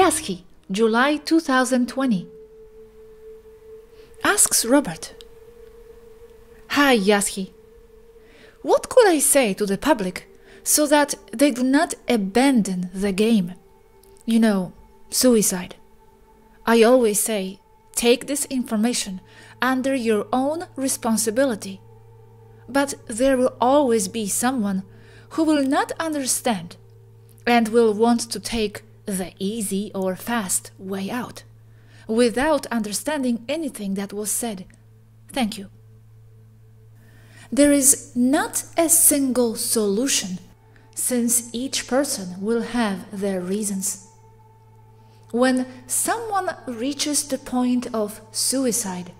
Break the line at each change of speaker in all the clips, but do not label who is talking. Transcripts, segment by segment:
Yasky, July 2020. Asks Robert. Hi, Yasky. What could I say to the public so that they do not abandon the game? You know, suicide. I always say, take this information under your own responsibility. But there will always be someone who will not understand and will want to take the easy or fast way out, without understanding anything that was said. Thank you. There is not a single solution, since each person will have their reasons. When someone reaches the point of suicide,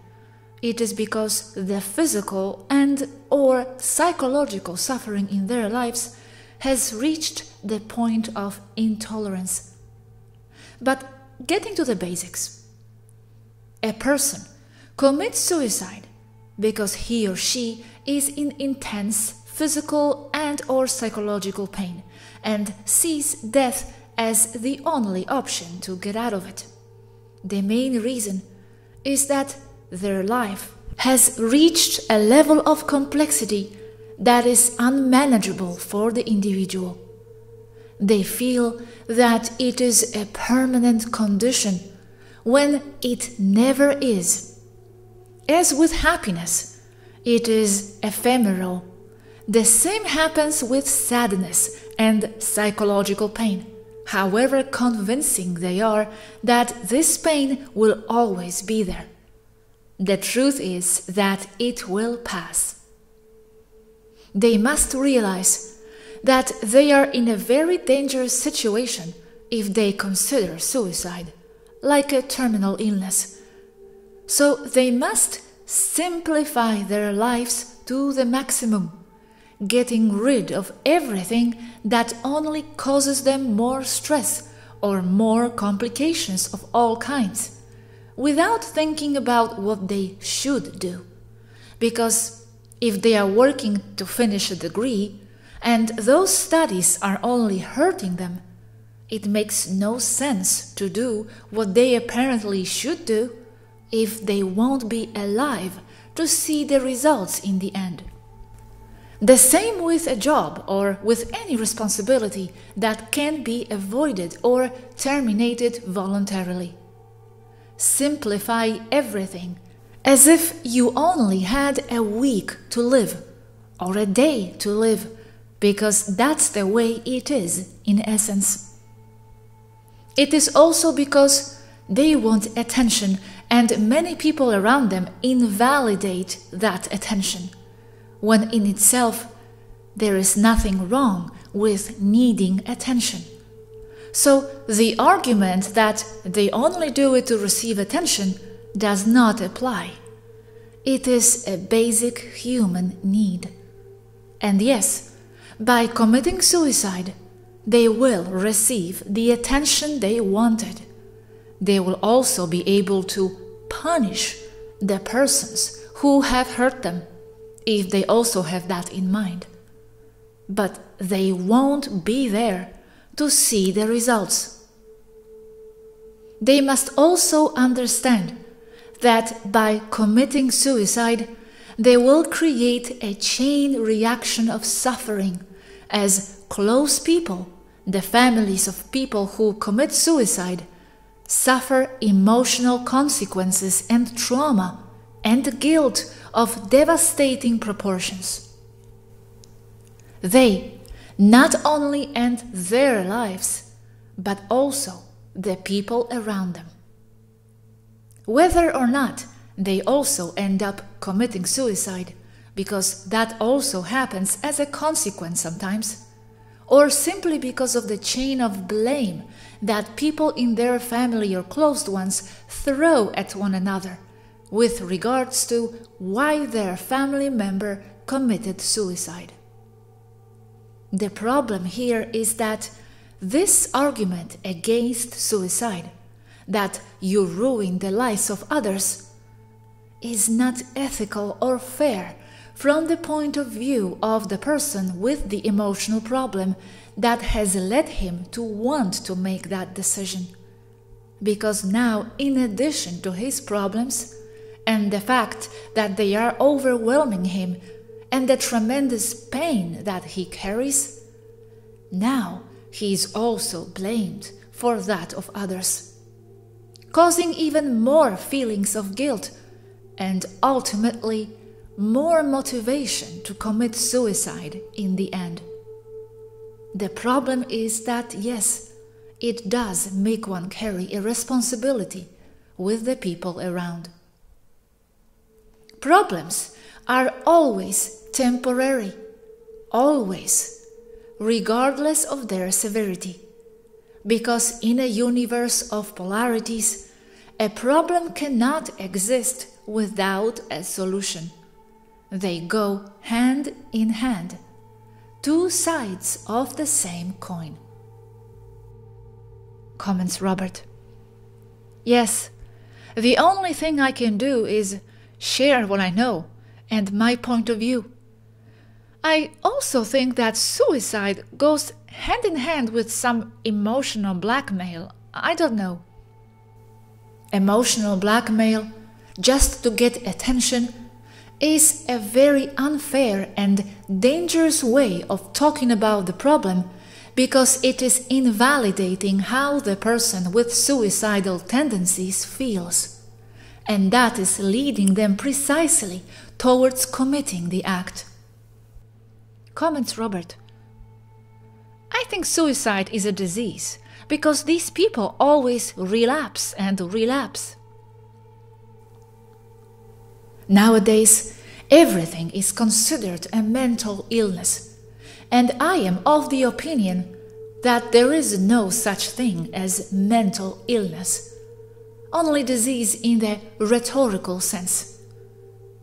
it is because the physical and/or psychological suffering in their lives has reached the point of intolerance. But getting to the basics, a person commits suicide because he or she is in intense physical and/or psychological pain and sees death as the only option to get out of it. The main reason is that their life has reached a level of complexity that is unmanageable for the individual. They feel that it is a permanent condition when it never is. As with happiness, it is ephemeral. The same happens with sadness and psychological pain, however convincing they are that this pain will always be there. The truth is that it will pass. They must realize that they are in a very dangerous situation if they consider suicide like a terminal illness. So they must simplify their lives to the maximum, getting rid of everything that only causes them more stress or more complications of all kinds, without thinking about what they should do. Because if they are working to finish a degree, and those studies are only hurting them, it makes no sense to do what they apparently should do if they won't be alive to see the results in the end. The same with a job or with any responsibility that can be avoided or terminated voluntarily. Simplify everything as if you only had a week to live or a day to live, because that's the way it is in essence. It is also because they want attention and many people around them invalidate that attention, when in itself there is nothing wrong with needing attention. So the argument that they only do it to receive attention does not apply. It is a basic human need. And yes, by committing suicide, they will receive the attention they wanted. They will also be able to punish the persons who have hurt them, if they also have that in mind. But they won't be there to see the results. They must also understand that by committing suicide, they will create a chain reaction of suffering, as close people, the families of people who commit suicide, suffer emotional consequences and trauma and guilt of devastating proportions. They not only end their lives, but also the people around them. Whether or not they also end up committing suicide, because that also happens as a consequence sometimes, or simply because of the chain of blame that people in their family or closed ones throw at one another with regards to why their family member committed suicide. The problem here is that this argument against suicide, that you ruin the lives of others, is not ethical or fair from the point of view of the person with the emotional problem that has led him to want to make that decision. because now, in addition to his problems, and the fact that they are overwhelming him, and the tremendous pain that he carries, now he is also blamed for that of others, causing even more feelings of guilt and ultimately more motivation to commit suicide in the end. The problem is that, yes, it does make one carry a responsibility with the people around. Problems are always temporary, always, regardless of their severity, because in a universe of polarities, a problem cannot exist without a solution. They go hand in hand, two sides of the same coin. Comments Robert. Yes, the only thing I can do is share what I know and my point of view. I also think that suicide goes hand in hand with some emotional blackmail. I don't know. Emotional blackmail, just to get attention, is a very unfair and dangerous way of talking about the problem, because it is invalidating how the person with suicidal tendencies feels, and that is leading them precisely towards committing the act. Comments Robert. I think suicide is a disease, because these people always relapse and relapse. Nowadays, everything is considered a mental illness, and I am of the opinion that there is no such thing as mental illness, only disease in the rhetorical sense.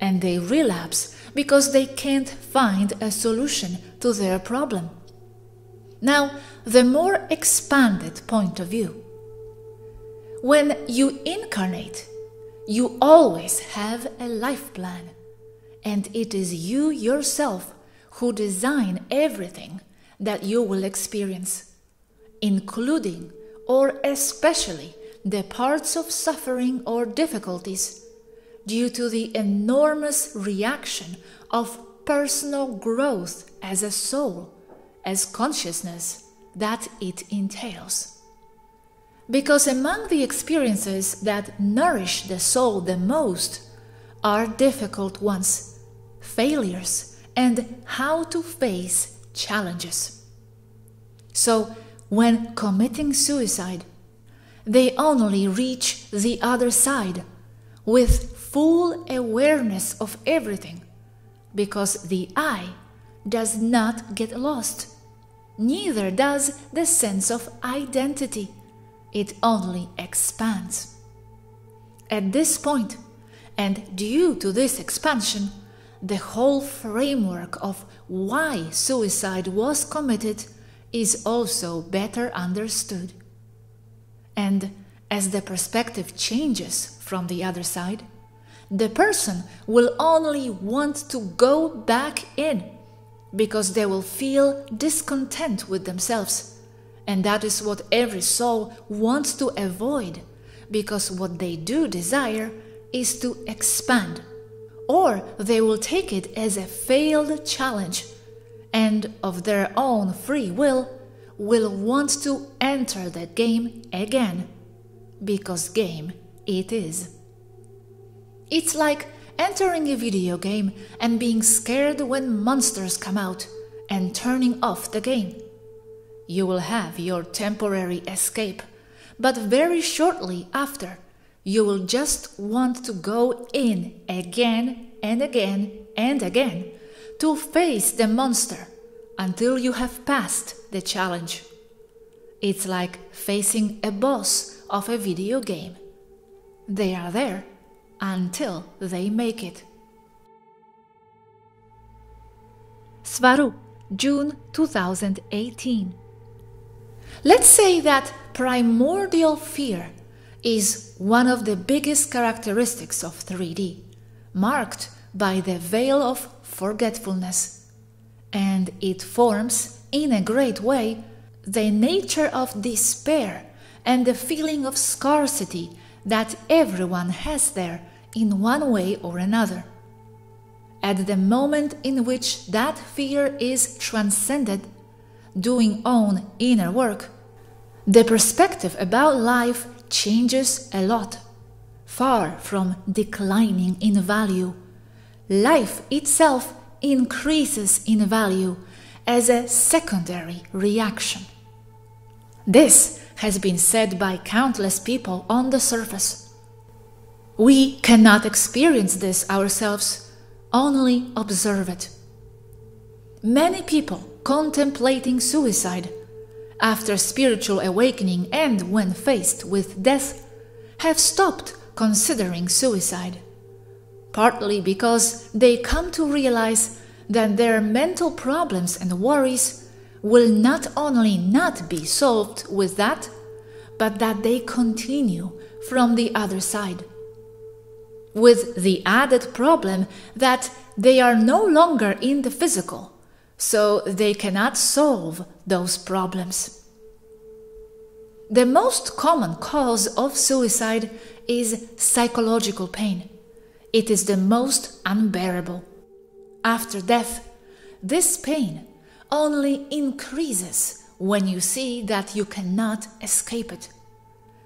And they relapse because they can't find a solution to their problem. Now, the more expanded point of view. When you incarnate, you always have a life plan, and it is you yourself who design everything that you will experience, including or especially the parts of suffering or difficulties due to the enormous reaction of personal growth as a soul, as consciousness that it entails. Because among the experiences that nourish the soul the most are difficult ones, failures, and how to face challenges. So, when committing suicide, they only reach the other side with full awareness of everything, because the I does not get lost, neither does the sense of identity. It only expands. At this point, and due to this expansion, the whole framework of why suicide was committed is also better understood. And as the perspective changes from the other side, the person will only want to go back in, because they will feel discontent with themselves. And that is what every soul wants to avoid, because what they do desire is to expand. Or they will take it as a failed challenge, and of their own free will want to enter the game again, because game it is. It's like entering a video game and being scared when monsters come out and turning off the game. You will have your temporary escape, but very shortly after, you will just want to go in again and again and again to face the monster until you have passed the challenge. It's like facing a boss of a video game. They are there until they make it. Swaruu, June 2018. Let's say that primordial fear is one of the biggest characteristics of 3D, marked by the veil of forgetfulness, and it forms, in a great way, the nature of despair and the feeling of scarcity that everyone has there in one way or another. At the moment in which that fear is transcended, doing own inner work, the perspective about life changes a lot. Far from declining in value, life itself increases in value as a secondary reaction. This has been said by countless people on the surface. We cannot experience this ourselves, only observe it. Many people contemplating suicide, after spiritual awakening and when faced with death, have stopped considering suicide, partly because they come to realize that their mental problems and worries will not only not be solved with that, but that they continue from the other side, with the added problem that they are no longer in the physical, so they cannot solve those problems. The most common cause of suicide is psychological pain. It is the most unbearable. After death, this pain only increases when you see that you cannot escape it.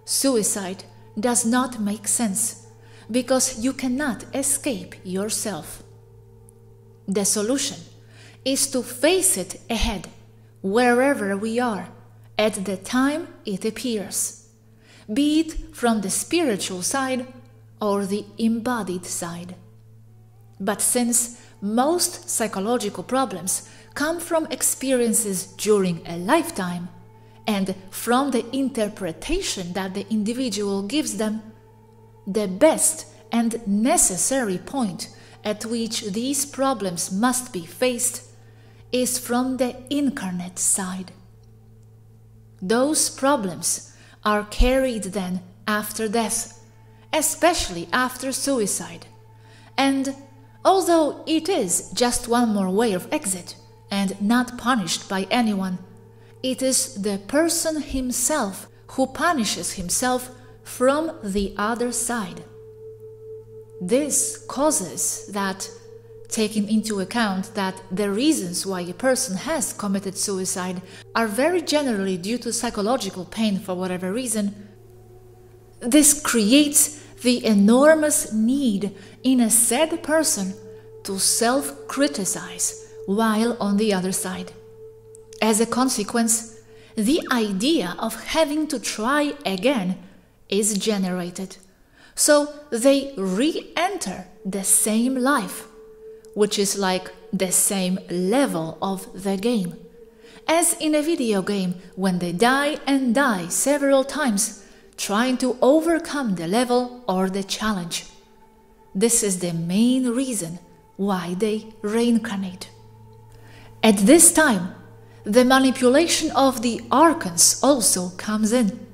Suicide does not make sense because you cannot escape yourself. The solution is to face it ahead, wherever we are, at the time it appears, be it from the spiritual side or the embodied side. But since most psychological problems come from experiences during a lifetime and from the interpretation that the individual gives them, the best and necessary point at which these problems must be faced is from the incarnate side. Those problems are carried then after death, especially after suicide, and although it is just one more way of exit and not punished by anyone, it is the person himself who punishes himself from the other side. This causes that, taking into account that the reasons why a person has committed suicide are very generally due to psychological pain for whatever reason, this creates the enormous need in a sad person to self-criticize while on the other side. As a consequence, the idea of having to try again is generated, so they re-enter the same life, which is like the same level of the game, as in a video game when they die and die several times trying to overcome the level or the challenge. This is the main reason why they reincarnate. At this time, the manipulation of the archons also comes in,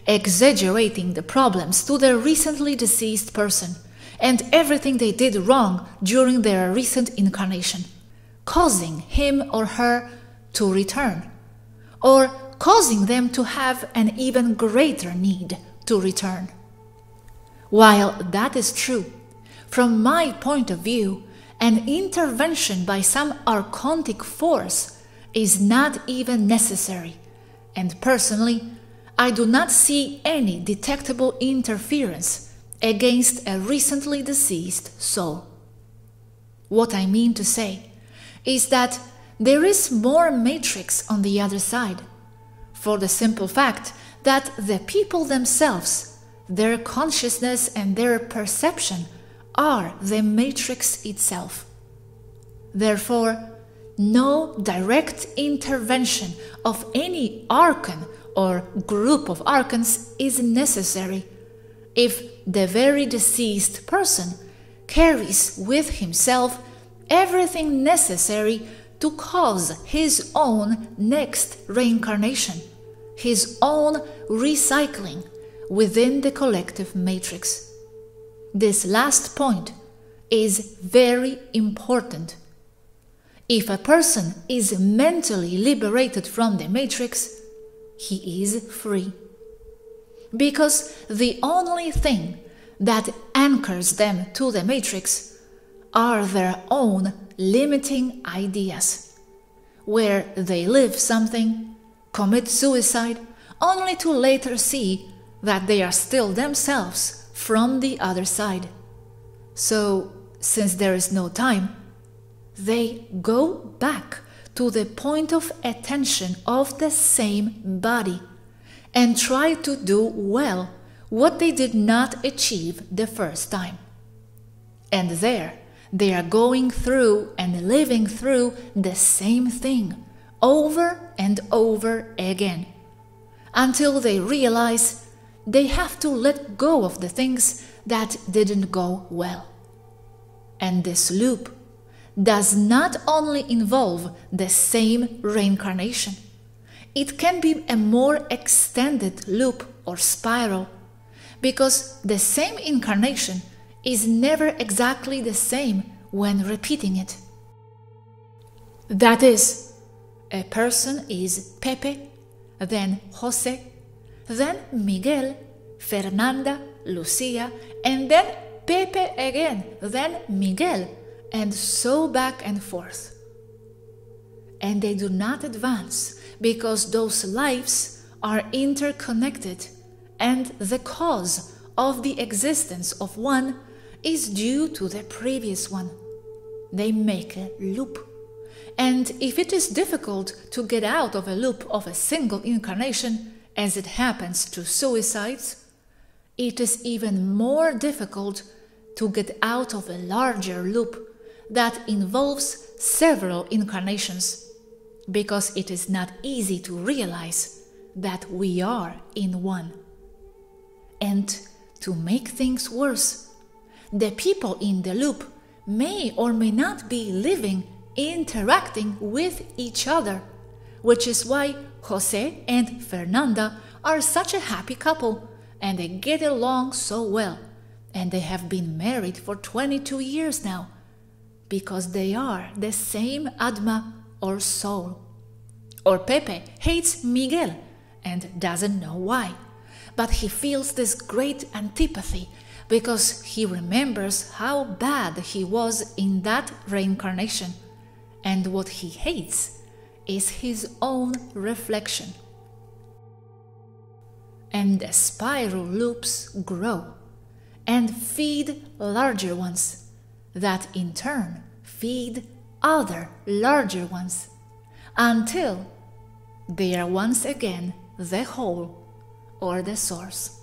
exaggerating the problems to the recently deceased person and everything they did wrong during their recent incarnation, causing him or her to return, or causing them to have an even greater need to return. While that is true, from my point of view, an intervention by some archontic force is not even necessary, and personally, I do not see any detectable interference against a recently deceased soul. What I mean to say is that there is more matrix on the other side, for the simple fact that the people themselves, their consciousness and their perception are the matrix itself. Therefore, no direct intervention of any archon or group of archons is necessary if the very deceased person carries with himself everything necessary to cause his own next reincarnation, his own recycling within the collective matrix. This last point is very important. If a person is mentally liberated from the matrix, he is free. because the only thing that anchors them to the matrix are their own limiting ideas, where they live something, commit suicide, only to later see that they are still themselves from the other side. So, since there is no time, they go back to the point of attention of the same body and try to do well what they did not achieve the first time. And there they are going through and living through the same thing over and over again, until they realize they have to let go of the things that didn't go well. And this loop does not only involve the same reincarnation, it can be a more extended loop or spiral, because the same incarnation is never exactly the same when repeating it. That is, a person is Pepe, then Jose, then Miguel, Fernanda, Lucia, and then Pepe again, then Miguel, and so back and forth. And they do not advance because those lives are interconnected, and the cause of the existence of one is due to the previous one. They make a loop. And if it is difficult to get out of a loop of a single incarnation, as it happens to suicides, it is even more difficult to get out of a larger loop that involves several incarnations, because it is not easy to realize that we are in one. And to make things worse, the people in the loop may or may not be living, interacting with each other, which is why Jose and Fernanda are such a happy couple, and they get along so well, and they have been married for 22 years now, because they are the same Atma or soul. Or Pepe hates Miguel and doesn't know why, but he feels this great antipathy because he remembers how bad he was in that reincarnation, and what he hates is his own reflection. And the spiral loops grow and feed larger ones, that in turn feed other larger ones, until they are once again the whole or the source.